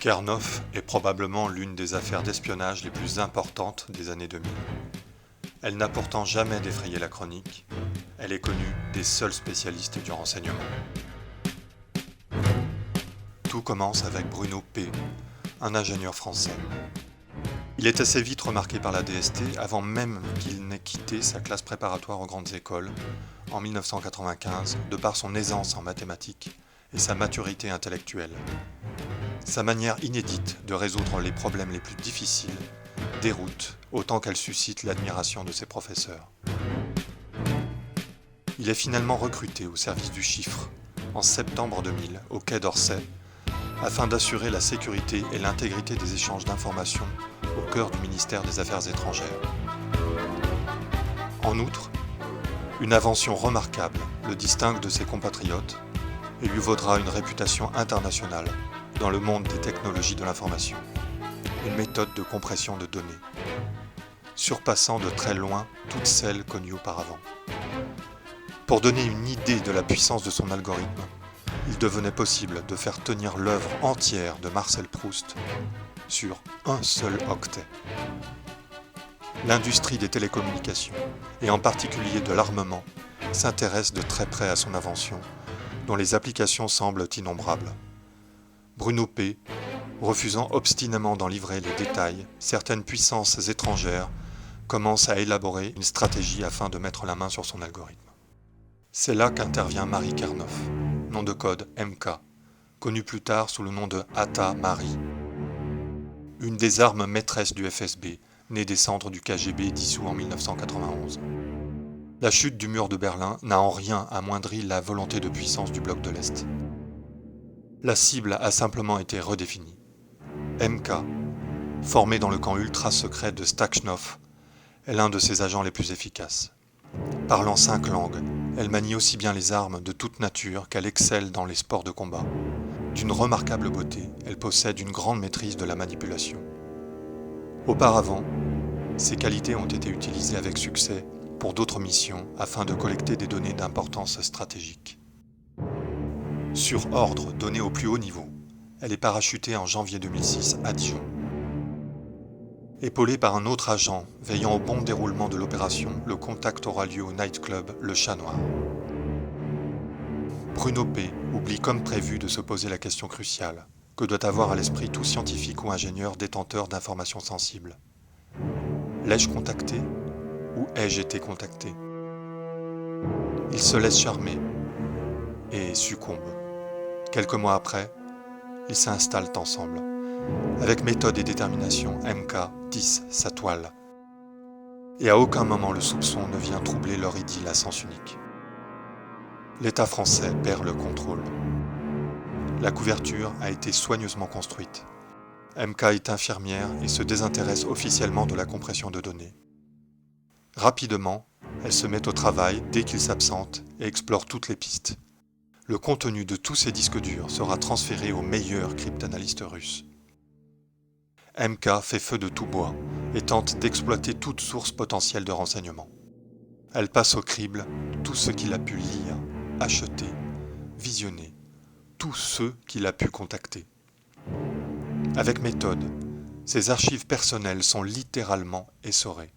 Karnoff est probablement l'une des affaires d'espionnage les plus importantes des années 2000. Elle n'a pourtant jamais défrayé la chronique. Elle est connue des seuls spécialistes du renseignement. Tout commence avec Bruno P., un ingénieur français. Il est assez vite remarqué par la DST avant même qu'il n'ait quitté sa classe préparatoire aux grandes écoles en 1995 de par son aisance en mathématiques et sa maturité intellectuelle. Sa manière inédite de résoudre les problèmes les plus difficiles déroute autant qu'elle suscite l'admiration de ses professeurs. Il est finalement recruté au service du chiffre en septembre 2000 au Quai d'Orsay afin d'assurer la sécurité et l'intégrité des échanges d'informations au cœur du ministère des Affaires étrangères. En outre, une invention remarquable le distingue de ses compatriotes et lui vaudra une réputation internationale dans le monde des technologies de l'information, une méthode de compression de données, surpassant de très loin toutes celles connues auparavant. Pour donner une idée de la puissance de son algorithme, il devenait possible de faire tenir l'œuvre entière de Marcel Proust sur un seul octet. L'industrie des télécommunications, et en particulier de l'armement, s'intéresse de très près à son invention, dont les applications semblent innombrables. Bruno P., refusant obstinément d'en livrer les détails, certaines puissances étrangères commencent à élaborer une stratégie afin de mettre la main sur son algorithme. C'est là qu'intervient Marie Karnoff, nom de code MK, connue plus tard sous le nom de Atta Marie. Une des armes maîtresses du FSB, née des cendres du KGB dissous en 1991. La chute du mur de Berlin n'a en rien amoindri la volonté de puissance du bloc de l'Est. La cible a simplement été redéfinie. MK, formé dans le camp ultra-secret de Stakhanov, est l'un de ses agents les plus efficaces. Parlant 5 langues, elle manie aussi bien les armes de toute nature qu'elle excelle dans les sports de combat. D'une remarquable beauté, elle possède une grande maîtrise de la manipulation. Auparavant, ses qualités ont été utilisées avec succès pour d'autres missions afin de collecter des données d'importance stratégique. Sur ordre donné au plus haut niveau, elle est parachutée en janvier 2006 à Dijon. Épaulée par un autre agent veillant au bon déroulement de l'opération, le contact aura lieu au nightclub Le Chat Noir. Bruno P. oublie comme prévu de se poser la question cruciale que doit avoir à l'esprit tout scientifique ou ingénieur détenteur d'informations sensibles. L'ai-je contacté ou ai-je été contacté ? Il se laisse charmer et succombe. Quelques mois après, ils s'installent ensemble. Avec méthode et détermination, MK tisse sa toile. Et à aucun moment le soupçon ne vient troubler leur idylle à sens unique. L'État français perd le contrôle. La couverture a été soigneusement construite. MK est infirmière et se désintéresse officiellement de la compression de données. Rapidement, elle se met au travail dès qu'il s'absente et explore toutes les pistes. Le contenu de tous ces disques durs sera transféré aux meilleurs cryptanalystes russes. MK fait feu de tout bois et tente d'exploiter toute source potentielle de renseignements. Elle passe au crible tout ce qu'il a pu lire, acheter, visionner, tous ceux qu'il a pu contacter. Avec méthode, ses archives personnelles sont littéralement essorées.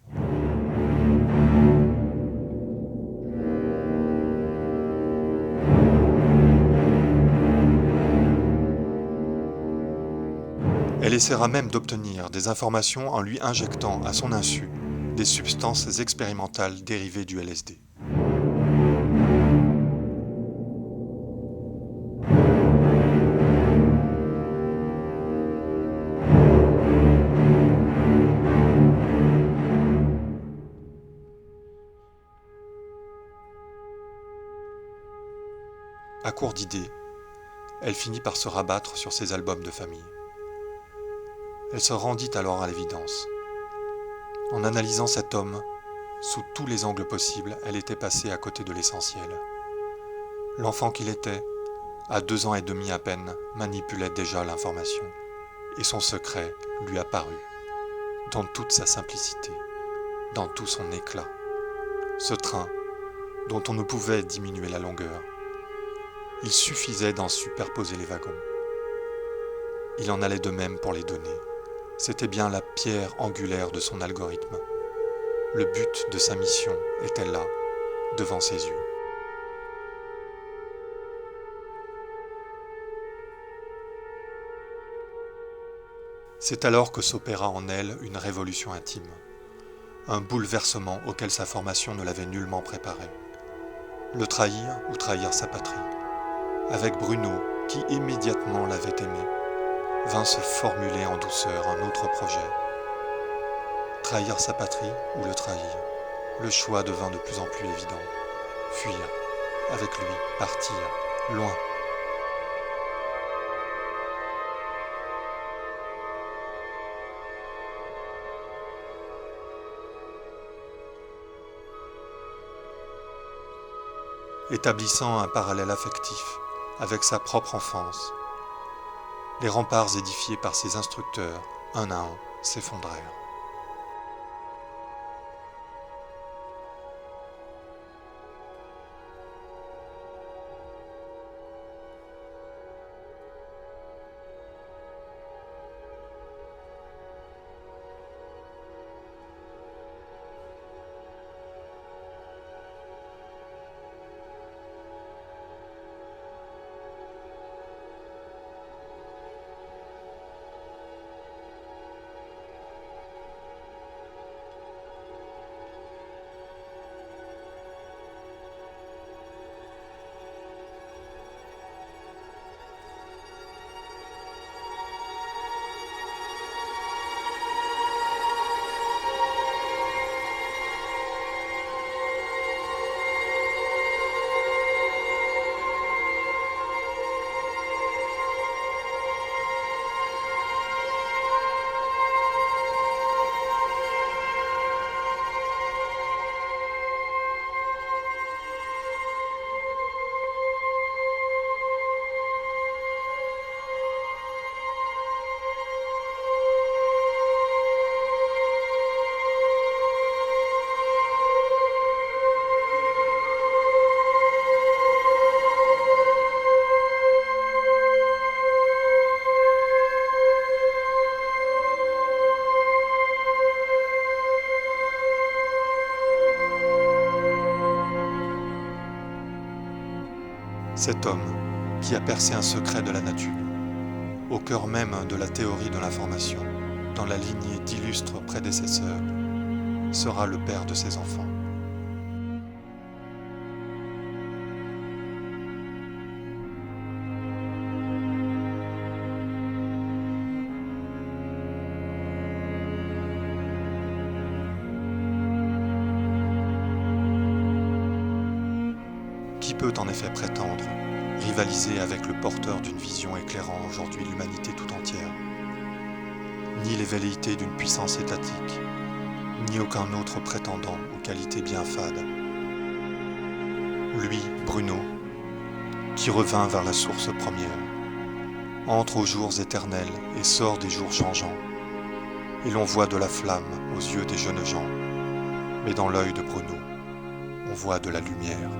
Elle essaiera même d'obtenir des informations en lui injectant à son insu des substances expérimentales dérivées du LSD. À court d'idées, elle finit par se rabattre sur ses albums de famille. Elle se rendit alors à l'évidence. En analysant cet homme, sous tous les angles possibles, elle était passée à côté de l'essentiel. L'enfant qu'il était, à 2 ans et demi à peine, manipulait déjà l'information. Et son secret lui apparut, dans toute sa simplicité, dans tout son éclat. Ce train, dont on ne pouvait diminuer la longueur, il suffisait d'en superposer les wagons. il en allait de même pour les données. C'était bien la pierre angulaire de son algorithme. Le but de sa mission était là, devant ses yeux. C'est alors que s'opéra en elle une révolution intime, un bouleversement auquel sa formation ne l'avait nullement préparée. Le trahir ou trahir sa patrie. Avec Bruno, qui immédiatement l'avait aimé, vint se formuler en douceur un autre projet. Trahir sa patrie ou le trahir. Le choix devint de plus en plus évident. Fuir, avec lui, partir, loin. Établissant un parallèle affectif avec sa propre enfance, les remparts édifiés par ses instructeurs, un à un, s'effondrèrent. Cet homme, qui a percé un secret de la nature, au cœur même de la théorie de l'information, dans la lignée d'illustres prédécesseurs, sera le père de ses enfants. Qui peut en effet prétendre rivaliser avec le porteur d'une vision éclairant aujourd'hui l'humanité tout entière? Ni les velléités d'une puissance étatique, ni aucun autre prétendant aux qualités bien fades. Lui, Bruno, qui revint vers la source première, entre aux jours éternels et sort des jours changeants, et l'on voit de la flamme aux yeux des jeunes gens, mais dans l'œil de Bruno, on voit de la lumière.